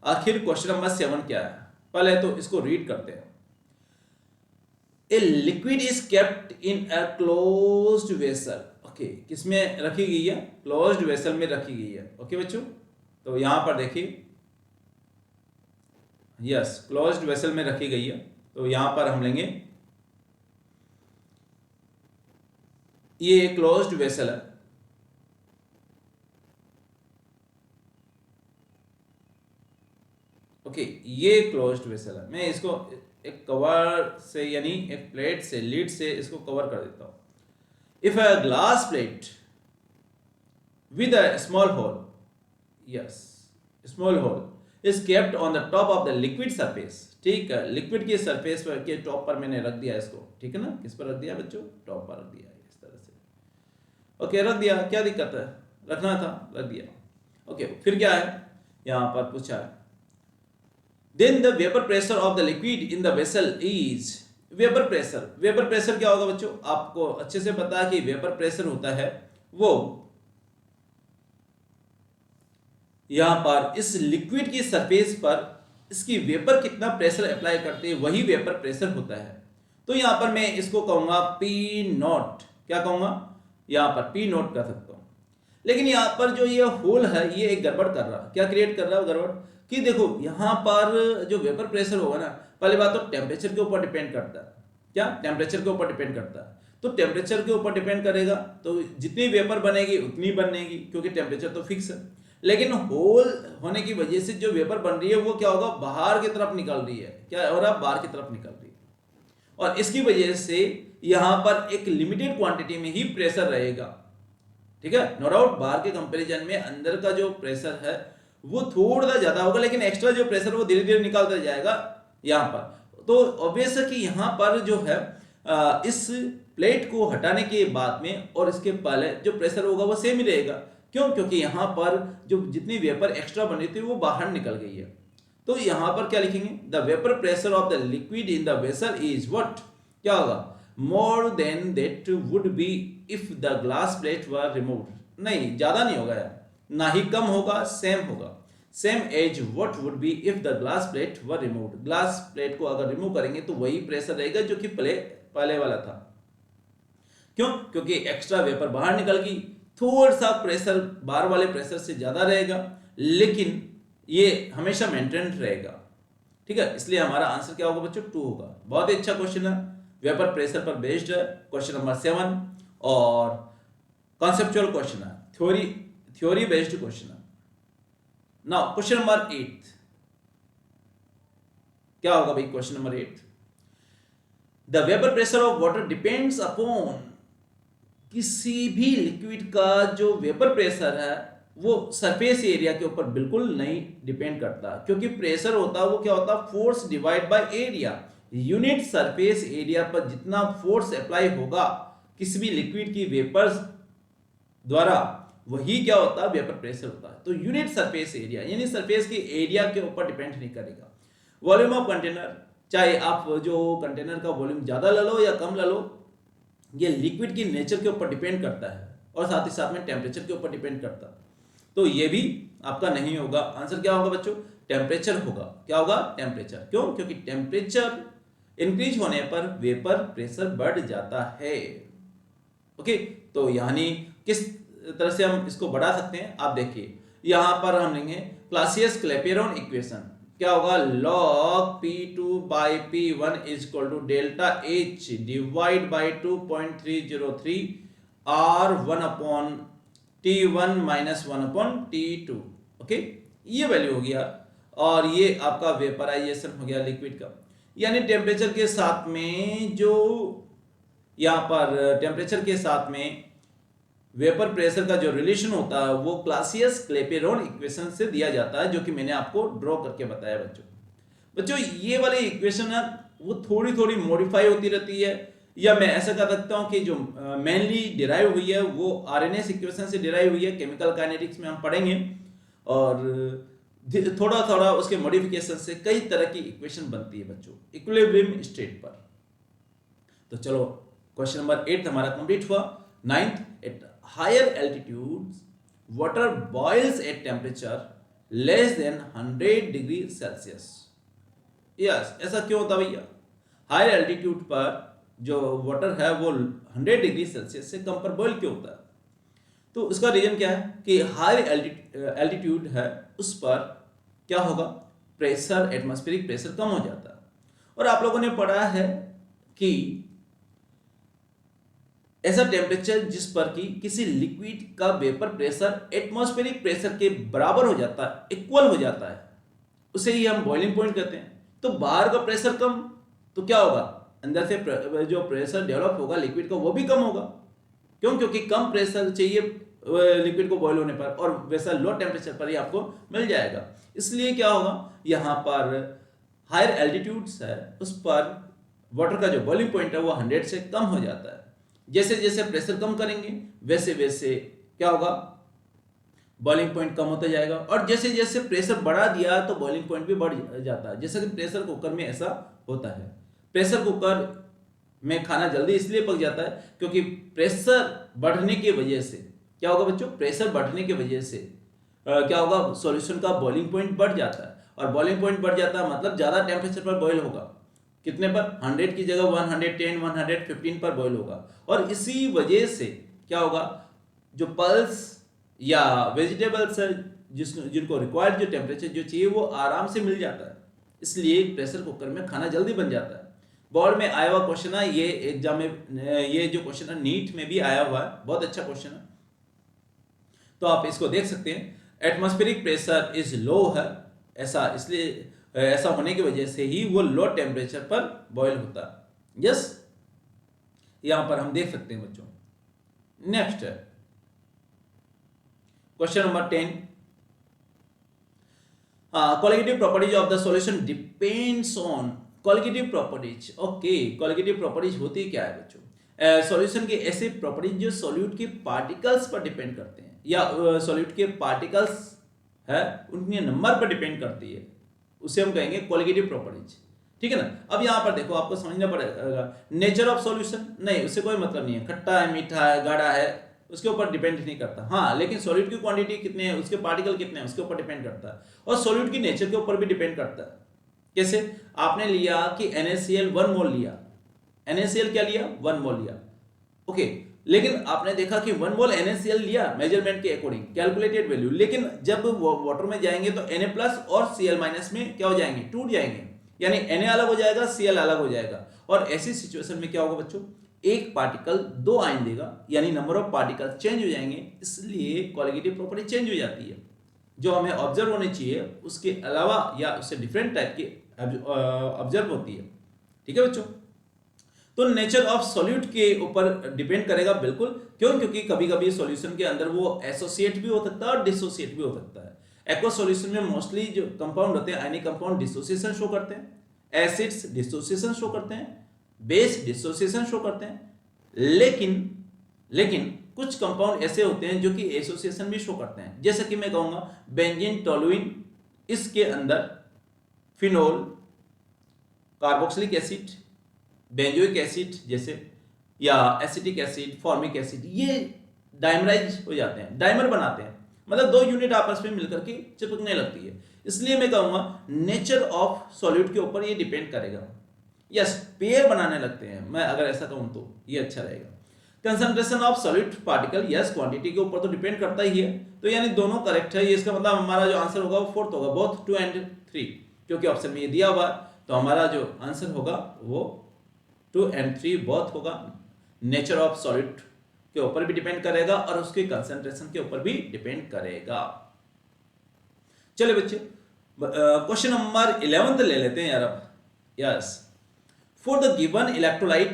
आखिर क्वेश्चन नंबर 7 क्या है, पहले तो इसको रीड करते हैं। A liquid is kept in a closed vessel. Okay, किसमें रखी गई है, क्लोज्ड वेसल में रखी गई है। ओके बच्चों, तो यहां पर देखिए यस क्लोज्ड वेसल में रखी गई है, तो यहां पर हम लेंगे ये क्लोज्ड वेसल है। ओके, ये क्लोज्ड वेसल है, मैं इसको एक कवर से यानी एक प्लेट से लीड से इसको कवर कर देता हूं। If a glass plate with a small hole, yes small hole is kept on the top of the liquid surface. ठीक है, लिक्विड की सरफेस पर के टॉप पर मैंने रख दिया इसको, ठीक है ना, किस पर रख दिया बच्चों, टॉप पर रख दिया इस तरह से। ओके, रख दिया, क्या दिक्कत है, रखना था, रख दिया। ओके, फिर क्या है यहां पर पूछा है, then the vapour pressure of the liquid in the vessel is, vapour pressure, vapour pressure क्या होगा बच्चों, आपको अच्छे से पता है कि वेपर प्रेशर होता है वो यहां पर इस लिक्विड की सरफेस पर इसकी वेपर कितना प्रेशर अप्लाई करते हैं वही वेपर प्रेशर होता है। तो यहां पर मैं इसको कहूंगा पी नॉट, क्या कहूंगा, यहां पर पी नॉट कर सकता हूं। लेकिन यहां पर जो ये होल है ये एक गड़बड़ कर रहा, क्या क्रिएट कर रहा है गड़बड़, कि देखो यहां पर जो वेपर प्रेशर होगा ना, पहली बात तो टेम्परेचर के ऊपर डिपेंड करता है, क्या, टेम्परेचर के ऊपर डिपेंड करता है। तो टेम्परेचर के ऊपर डिपेंड करेगा तो जितनी वेपर बनेगी उतनी बनेगी, क्योंकि टेम्परेचर तो फिक्स है। लेकिन होल होने की वजह से जो वेपर बन रही है वो क्या होगा, बाहर की तरफ निकल रही है, क्या हो रहा है, बाहर की तरफ निकल रही है। और इसकी वजह से यहां पर एक लिमिटेड क्वांटिटी में ही प्रेशर रहेगा, ठीक है, नो डाउट बाहर के कंपैरिजन में अंदर का जो प्रेशर है वो थोड़ा ज्यादा होगा, लेकिन एक्स्ट्रा जो प्रेशर वो धीरे धीरे निकालता जाएगा यहां पर। तो ऑब्वियस है कि यहां पर जो है इस प्लेट को हटाने के बाद में और इसके पहले जो प्रेशर होगा वो सेम ही रहेगा। क्यों, क्योंकि यहां पर जो जितनी वेपर एक्स्ट्रा बनी थी वो बाहर निकल गई है। तो यहां पर क्या लिखेंगे, the vapour pressure of the liquid in the vessel is what, क्या होगा, more than that would be if the glass plate were removed. नहीं, ज्यादा नहीं होगा यार, ना ही कम होगा, सेम होगा, same as what would be if the glass plate were removed. Glass plate को अगर रिमूव करेंगे तो वही प्रेशर रहेगा जो कि पहले वाला था। क्यों, क्योंकि एक्स्ट्रा वेपर बाहर निकल गई, थोड़ा सा प्रेशर बाहर वाले प्रेशर से ज्यादा रहेगा, लेकिन ये हमेशा मेंटेन रहेगा, ठीक है। इसलिए हमारा आंसर क्या होगा बच्चों, 2 होगा। बहुत ही अच्छा क्वेश्चन है, वेपर प्रेशर पर बेस्ड है, क्वेश्चन नंबर 7 और कॉन्सेप्चुअल क्वेश्चन है, थ्योरी बेस्ड क्वेश्चन है। नाउ क्वेश्चन नंबर 8 क्या होगा भाई, question number 8, the vapour pressure of water depends upon, किसी भी लिक्विड का जो वेपर प्रेशर है वो सरफेस एरिया के ऊपर बिल्कुल नहीं डिपेंड करता, क्योंकि प्रेशर होता है वो क्या होता है, force divide by area. Unit surface area पर जितना फोर्स अप्लाई होगा किसी भी लिक्विड की वेपर्स द्वारा, वही क्या होता है, वेपर प्रेशर होता है। तो यूनिट सरफेस एरिया यानी सरफेस की एरिया के ऊपर डिपेंड नहीं करेगा। वॉल्यूम ऑफ कंटेनर, चाहे आप जो कंटेनर का वॉल्यूम ज्यादा ले लो या कम ले लो, ये लिक्विड की नेचर के ऊपर डिपेंड करता है और साथ ही साथ में टेम्परेचर के ऊपर डिपेंड करता है। तो ये भी आपका नहीं होगा। आंसर क्या होगा बच्चों, टेम्परेचर होगा। क्या होगा, टेम्परेचर। क्यों, क्योंकि टेम्परेचर इंक्रीज होने पर वेपर प्रेशर बढ़ जाता है। ओके, तो यानी किस तरह से हम इसको बढ़ा सकते हैं, आप देखिए यहां पर हम लेंगे क्लासियस क्लैपेरॉन इक्वेशन। क्या होगा, log P2 by P1 is equal to delta H divide by 2.303 R1 upon T1 minus 1 upon T2। Okay, ये वैल्यू हो गया और ये आपका वेपराइजेशन हो गया लिक्विड का। यानी टेम्परेचर के साथ में जो यहाँ पर टेम्परेचर के साथ में वेपर प्रेशर का जो रिलेशन होता है वो क्लासियस क्लैपेरॉन इक्वेशन से दिया जाता है, जो कि मैंने आपको ड्रॉ करके बताया बच्चों। ये वाली इक्वेशन है वो थोड़ी थोड़ी मॉडिफाई होती रहती है, या मैं ऐसा कर सकता हूं कि जो मेनली डिराइव हुई है वो आरएनएस इक्वेशन से डिराइव हुई है, केमिकल काइनेटिक्स में हम पढ़ेंगे, और थोड़ा थोड़ा उसके मॉडिफिकेशन से कई तरह की इक्वेशन बनती है बच्चों इक्विलिब्रियम स्टेट पर। तो चलो क्वेश्चन नंबर 8 हमारा कंप्लीट हुआ। 9th, at higher altitudes water boils at temperature less than 100 degree Celsius. Yes, ऐसा क्यों होता भैया, हायर एल्टीट्यूड पर जो वाटर है वो 100 डिग्री सेल्सियस से कम पर बॉइल क्यों होता है? तो उसका रीजन क्या है कि हायर एल्टीट्यूड है उस पर क्या होगा, प्रेशर, एटमॉस्फेरिक प्रेशर कम हो जाता है। और आप लोगों ने पढ़ा है कि ऐसा टेम्परेचर जिस पर कि किसी लिक्विड का वेपर प्रेशर एटमॉस्फेरिक प्रेशर के बराबर हो जाता है, इक्वल हो जाता है, उसे ही हम बॉइलिंग पॉइंट कहते हैं। तो बाहर का प्रेशर कम, तो क्या होगा, अंदर से जो प्रेशर डेवलप होगा लिक्विड का वो भी कम होगा। क्यों, क्योंकि कम प्रेशर चाहिए लिक्विड को बॉयल होने पर, और वैसा लो टेम्परेचर पर ही आपको मिल जाएगा। इसलिए क्या होगा, यहाँ पर हायर एल्टीट्यूड्स है उस पर वाटर का जो बॉइलिंग पॉइंट है वो 100 से कम हो जाता है। जैसे जैसे प्रेशर कम करेंगे वैसे वैसे क्या होगा, बॉइलिंग पॉइंट कम होता जाएगा, और जैसे जैसे प्रेशर बढ़ा दिया तो बॉइलिंग पॉइंट भी बढ़ जाता है। जैसे कि प्रेशर कुकर में ऐसा होता है। प्रेशर कुकर में खाना जल्दी इसलिए पक जाता है क्योंकि प्रेशर बढ़ने की वजह से क्या होगा बच्चों, प्रेशर बढ़ने की वजह से क्या होगा, सॉल्यूशन का बॉइलिंग पॉइंट बढ़ जाता है, और बॉइलिंग पॉइंट बढ़ जाता है मतलब ज़्यादा टेम्परेचर पर बॉयल होगा। कितने पर, 100 की जगह 110 115 पर बॉयल होगा, और इसी वजह से क्या होगा, जो पल्स या वेजिटेबल्स है जिनको रिक्वायर्ड जो टेम्परेचर जो चाहिए वो आराम से मिल जाता है। इसलिए प्रेशर कुकर में खाना जल्दी बन जाता है। बोर्ड में आया हुआ क्वेश्चन है, ये एग्जाम में ये जो क्वेश्चन है नीट में भी आया हुआ है, बहुत अच्छा क्वेश्चन है, तो आप इसको देख सकते हैं। एटमॉस्फेरिक प्रेशर इज लो है, ऐसा इसलिए ऐसा होने की वजह से ही वो लो टेम्परेचर पर बॉयल होता है। यस, यहां पर हम देख सकते हैं बच्चों। नेक्स्ट है question number 10। Qualitative properties of the solution depends on qualitative properties. Okay, qualitative properties होती क्या है बच्चों, सॉल्यूशन की ऐसे प्रॉपर्टीज जो सॉल्यूट के पार्टिकल्स पर डिपेंड करते हैं, या सॉल्यूट के पार्टिकल्स है उनके नंबर पर डिपेंड करती है, उसे हम कहेंगे क्वालिटेटिव प्रॉपर्टीज। ठीक है ना। अब यहाँ पर देखो, आपको समझना पड़ेगा नेचर ऑफ सॉल्यूशन, नहीं उससे कोई मतलब नहीं है, खट्टा है, मीठा है, गाढ़ा है, उसके ऊपर डिपेंड नहीं करता। हाँ, लेकिन सॉल्यूट की क्वांटिटी कितने हैं, उसके पार्टिकल कितने हैं, उसके ऊपर डिपेंड करता है, और सॉल्यूट की नेचर के ऊपर भी डिपेंड करता है। कैसे, आपने लिया कि NaCl 1 मोल लिया, NaCl क्या लिया, 1 मोल लिया, ओके, लेकिन आपने देखा कि 1 मोल NaCl लिया मेजरमेंट के अकॉर्डिंग, कैलकुलेटेड वैल्यू, लेकिन जब वाटर में जाएंगे तो Na प्लस और Cl माइनस में क्या हो जाएंगे, टूट जाएंगे, यानी Na अलग हो जाएगा, Cl अलग हो जाएगा, और ऐसी सिचुएशन में क्या होगा बच्चों, एक पार्टिकल 2 आयन देगा, यानी नंबर ऑफ पार्टिकल चेंज हो जाएंगे, इसलिए क्वालिटेटिव प्रॉपर्टी चेंज हो जाती है। जो हमें ऑब्जर्व होने चाहिए उसके अलावा या उससे डिफरेंट टाइप की ऑब्जर्व होती है। ठीक है बच्चों, तो नेचर ऑफ सॉल्यूट के ऊपर डिपेंड करेगा बिल्कुल। क्यों, क्योंकि कभी कभी सॉल्यूशन के अंदर वो एसोसिएट भी हो सकता है और डिसोसिएट भी हो सकता है। एक्वा सॉल्यूशन में मोस्टली जो कंपाउंड होते हैं आयनिक कंपाउंड डिसोसिएशन शो करते हैं, एसिड्स डिसोसिएशन शो करते हैं, बेस डिसोसिएशन शो करते हैं, लेकिन कुछ कंपाउंड ऐसे होते हैं जो कि एसोसिएशन भी शो करते हैं। जैसे कि मैं कहूंगा बेंजीन टोलुइन, इसके अंदर phenol, carboxylic acid, benzoic acid जैसे, या एसिटिक एसिड, फॉर्मिक एसिड, ये डाइमराइज हो जाते हैं, डाइमर बनाते हैं, मतलब 2 यूनिट आपस में मिलकर के चिपकने लगती है। इसलिए मैं कहूंगा नेचर ऑफ सॉल्यूट के ऊपर ये डिपेंड करेगा। यस, पेयर बनाने लगते हैं, मैं अगर ऐसा कहूं तो ये अच्छा रहेगा। Concentration of solute particle, yes quantity के ऊपर तो डिपेंड करता ही है, तो यानी दोनों करेक्ट है। ये इसका मतलब हमारा जो आंसर होगा वो 4th होगा, बोथ 2 and 3, क्योंकि ऑप्शन में ये दिया हुआ है, तो हमारा जो आंसर होगा वो 2 and 3 बोथ होगा। नेचर ऑफ सॉल्यूट के ऊपर भी डिपेंड करेगा और उसके कंसंट्रेशन के ऊपर भी डिपेंड करेगा। चलिए बच्चे, क्वेश्चन नंबर 11 ले लेते हैं यार अब। Yes, for the given electrolyte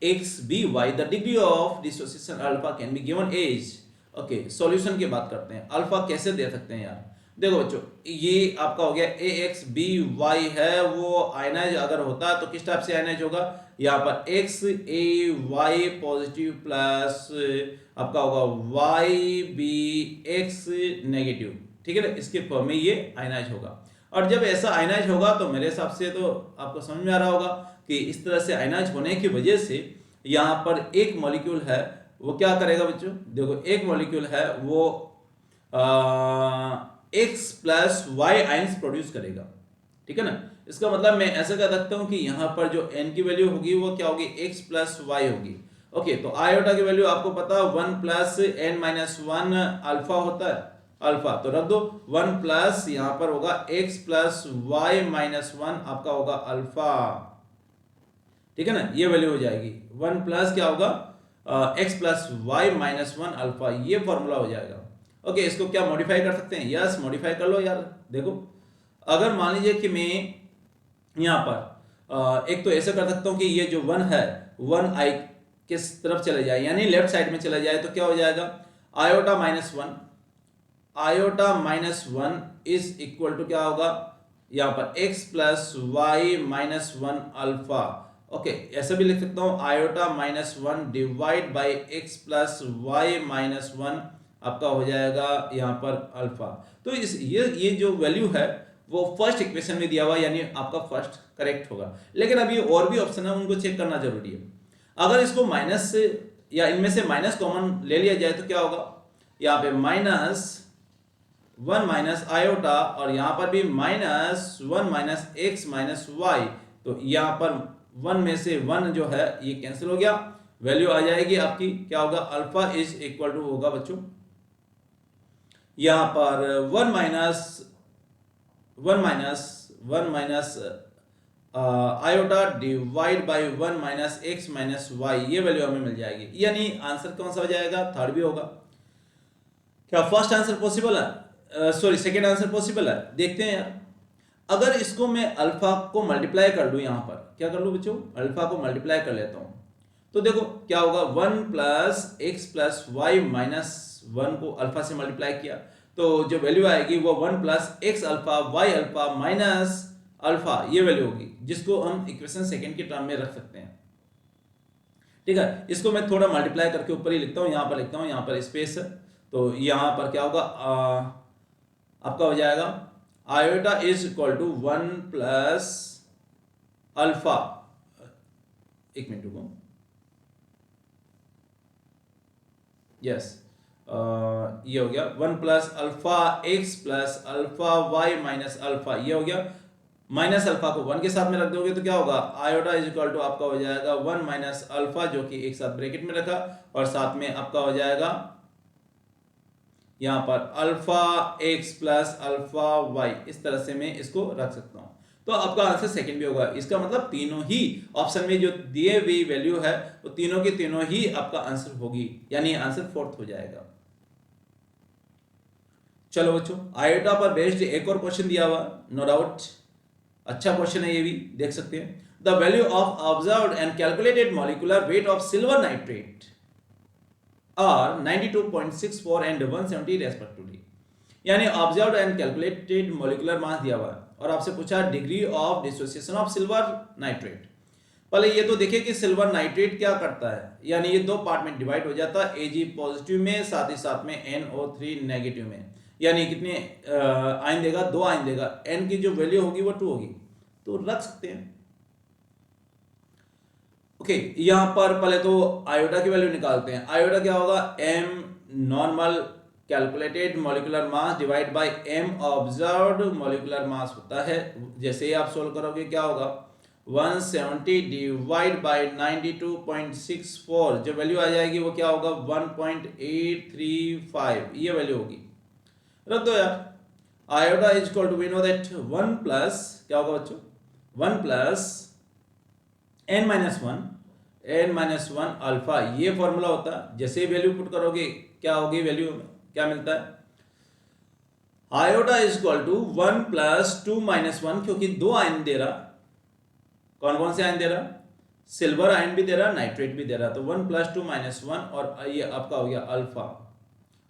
AXBY the degree of dissociation alpha can be given as, okay, solution की बात करते हैं। अल्फा कैसे दे सकते हैं यार, देखो बच्चों, ये आपका हो गया AXBY है, वो आयनाइज अगर होता है तो किस टाइप से आयनाइज होगा, यहाँ पर XAY पॉजिटिव प्लस आपका होगा YBX नेगेटिव, ठीक है ना, इसके फॉर्म में ये आयनाइज होगा। और जब ऐसा आयनाइज होगा तो मेरे हिसाब से तो आपको समझ में आ रहा होगा कि इस तरह से आयनाइज होने की वजह से यहाँ पर एक मॉलिक्यूल है वो क्या करेगा बच्चों, देखो एक मॉलिक्यूल है वो X plus Y ions produce करेगा। ठीक है ना, इसका मतलब मैं ऐसा कह सकता हूँ कि यहाँ पर जो N की वैल्यू होगी वो क्या होगी, X प्लस Y होगी। ओके, तो आयोटा की वैल्यू आपको पता 1 प्लस N माइनस 1 अल्फा होता है, अल्फा तो रख दो, 1 प्लस यहाँ पर होगा X प्लस Y माइनस 1 आपका होगा अल्फा। ठीक है ना, ये वैल्यू हो जाएगी 1 प्लस क्या होगा X plus Y minus 1 alpha, ये फॉर्मूला हो जाएगा। ओके, इसको क्या मॉडिफाई कर सकते हैं, यस मॉडिफाई कर लो यार। देखो अगर मान लीजिए कि मैं यहाँ पर एक तो ऐसा कर सकता हूँ कि ये जो 1 है 1 I किस तरफ चले जाए, यानी लेफ्ट साइड में चला जाए, तो क्या हो जाएगा iota minus one is equal to क्या होगा यहाँ पर x plus Y minus one alpha. Okay, ऐसा भी लिख सकता हूँ iota minus one divide by X plus Y minus one आपका हो जाएगा यहाँ पर अल्फा। तो इस ये जो वैल्यू है वो फर्स्ट इक्वेशन में दिया हुआ, यानी आपका फर्स्ट करेक्ट होगा। लेकिन अभी और भी ऑप्शन है, उनको चेक करना जरूरी है। अगर इसको माइनस से या इनमें से माइनस कॉमन ले लिया जाए तो क्या होगा, यहाँ पे माइनस वन माइनस आयोटा और यहाँ पर भी minus one minus X minus Y. तो यहाँ पर वन में से वन जो है ये कैंसिल हो गया, वैल्यू आ जाएगी आपकी क्या होगा, अल्फा इज इक्वल टू होगा बच्चों यहाँ पर one minus iota divide by one minus X minus Y, ये वैल्यू हमें मिल जाएगी। यानी आंसर कौन सा हो जाएगा, थर्ड भी होगा। क्या फर्स्ट आंसर पॉसिबल है, सॉरी सेकेंड आंसर पॉसिबल है? देखते हैं यार। अगर इसको मैं अल्फा को मल्टीप्लाई कर लूँ, यहाँ पर क्या कर लूँ बच्चों, अल्फा को मल्टीप्लाई कर लेता हूँ, तो देखो क्या होगा, one plus X plus Y minus one को अल्फा से मल्टीप्लाई किया तो जो वैल्यू आएगी वो one plus X alpha Y alpha minus alpha, ये वैल्यू होगी, जिसको हम इक्वेशन सेकेंड के टर्म में रख सकते हैं। ठीक है, इसको मैं थोड़ा मल्टीप्लाई करके ऊपर ही लिखता हूँ, यहाँ पर लिखता हूँ, यहाँ पर स्पेस है, तो यहाँ पर क्या होगा, आपका हो जाएगा iota is equal to one plus alpha, एक मिनट रुको, यस ये हो गया one plus alpha x plus alpha y minus alpha, ये हो गया। माइनस अल्फा को वन के साथ में रख दोगे तो क्या होगा, आयोटा इज इक्वल टू आपका हो जाएगा वन माइनस अल्फा, जो कि एक साथ ब्रैकेट में रखा, और साथ में आपका हो जाएगा यहाँ पर alpha x plus alpha y, इस तरह से मैं इसको रख सकता हूँ। तो आपका आंसर सेकंड भी होगा। इसका मतलब तीनों ही ऑप्शन में जो दिए हुई वैल्यू है वो तीनों के तीनों ही आपका आंसर होगी, यानी आंसर फोर्थ हो जाएगा। चलो बच्चों, आयोटा पर बेस्ड एक और क्वेश्चन दिया हुआ, नो डाउट अच्छा क्वेश्चन है, ये भी देख सकते हैं। The value of observed and calculated molecular weight of silver nitrate are 92.64 and 170 respectively. यानी observed and calculated molecular mass दिया हुआ है और आपसे पूछा degree of dissociation of silver nitrate. पहले ये तो देखिए कि सिल्वर नाइट्रेट क्या करता है, यानी ये दो पार्ट में डिवाइड हो जाता है, Ag पॉजिटिव में साथ में NO3 नेगेटिव में। यानी कितने आयन देगा, दो आयन देगा, N की जो वैल्यू होगी वो 2 होगी, तो रख सकते हैं। ओके, यहां पर पहले तो आयोटा की वैल्यू निकालते हैं। आयोटा क्या होगा, m normal calculated molecular mass divide by m observed molecular mass होता है। जैसे ही आप सोल्व करोगे क्या होगा, 170 डिवाइड बाय 92.64, जो वैल्यू आ जाएगी वो क्या होगा, 1.835, ये वैल्यू होगी, रख दो यार। Iota is equal to we know that 1 plus क्या होगा बच्चों, 1 plus n minus one alpha, ये फॉर्मूला होता है। जैसे ही वैल्यू पुट करोगे क्या होगी, वैल्यू क्या मिलता है, iota is equal to 1 plus 2 minus 1, क्योंकि दो आयन दे रहा, कौन कौन से आयन दे रहा, सिल्वर आयन भी दे रहा, नाइट्रेट भी दे रहा, तो 1 प्लस 2 माइनस 1 और ये आपका हो गया अल्फा।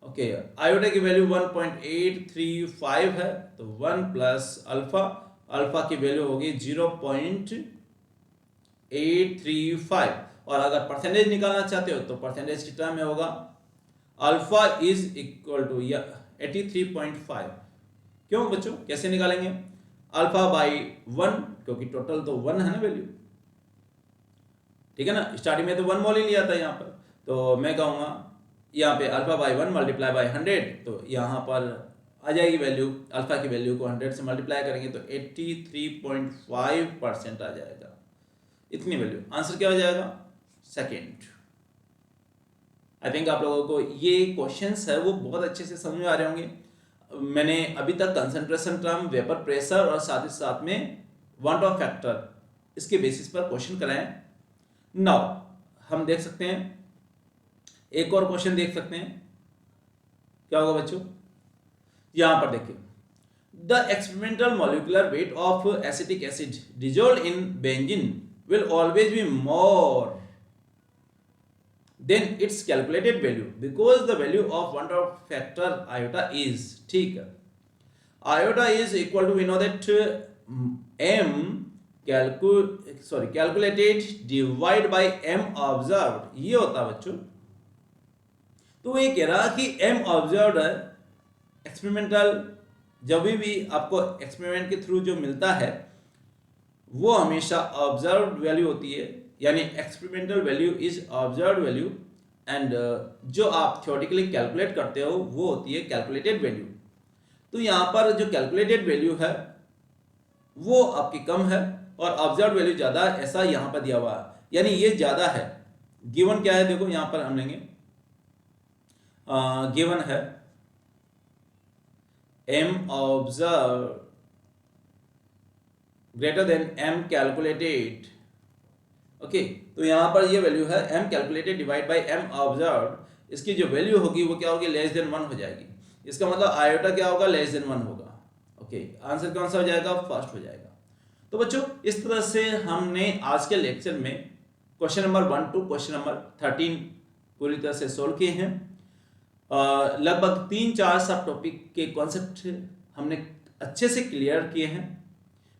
ओके, आयोटा की वैल्यू 1.835 है, तो 1 प्लस अल्फा, अल्फा की वैल्यू होगी 0.835, और अगर परसेंटेज निकालना चाहते हो तो परसेंटेज की टर्म में होगा अल्फा इज इक्वल टू 83.5। क्यों बच्चों, कैसे निकालेंगे, अल्फा बाई 1, क्योंकि टोटल तो 1 है ना वैल्यू, ठीक है ना, स्टार्टिंग में तो 1 मोल ही लिया था यहाँ पर, तो मैं कहूँगा यहाँ पे अल्फा बाई 1 मल्टीप्लाई बाई 100, तो यहाँ पर आ जाएगी वैल्यू, अल्फा की वैल्यू को 100 से मल्टीप्लाई करेंगे तो 83.5% आ जाएगा, इतनी वैल्यू। आंसर क्या हो जाएगा, सेकेंड। आई थिंक आप लोगों को ये क्वेश्चंस है वो बहुत अच्छे से समझ में आ रहे होंगे। मैंने अभी तक कंसंट्रेशन टर्म, वेपर प्रेशर और साथ ही साथ में वांट ऑफ फैक्टर, इसके बेसिस पर क्वेश्चन कराएं। नाउ हम देख सकते हैं, एक और क्वेश्चन देख सकते हैं, क्या होगा बच्चों, यहां पर देखिए, the experimental molecular weight of acetic acid dissolve in benzene will always be more then its calculated value, because the value of one factor iota is, ठीक है, iota is equal to, we know that m calculated divide by m observed, ये होता है बच्चों। तो ये कह रहा कि m observed है एक्सपेरिमेंटल, जब भी आपको एक्सपेरिमेंट के थ्रू जो मिलता है वो हमेशा ऑब्जर्व्ड वैल्यू होती है, यानी experimental value is observed value, and जो आप थ्योरेटिकली कैलकुलेट करते हो वो होती है कैलकुलेटेड वैल्यू। तो यहाँ पर जो कैलकुलेटेड वैल्यू है वो आपकी कम है और ऑब्जर्व्ड वैल्यू ज़्यादा है, ऐसा यहाँ पर दिया हुआ है, यानी ये ज़्यादा है। गिवन क्या है, देखो यहाँ पर हम लेंगे, गिवन है m observed greater than m calculated, okay तो यहाँ पर ये वैल्यू है m calculated divide by m observed, इसकी जो वैल्यू होगी वो क्या होगी, लेस देन 1 हो जाएगी। इसका मतलब आयोटा क्या होगा, लेस देन 1 होगा। ओके आंसर कौन सा हो जाएगा, फर्स्ट हो जाएगा। तो बच्चों इस तरह से हमने आज के लेक्चर में question number 1 to question number 13 पूरी तरह से सोल्व किए हैं। लगभग 3-4 सब टॉपिक के कॉन्सेप्ट हमने अच्छे से क्लियर किए हैं।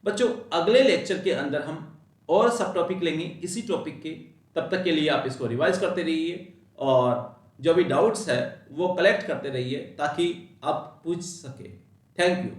बच्चों अगले लेक्चर के अंदर हम और सब टॉपिक लेंगे इसी टॉपिक के, तब तक के लिए आप इसको रिवाइज करते रहिए और जो भी डाउट्स है वो कलेक्ट करते रहिए ताकि आप पूछ सके। Thank you.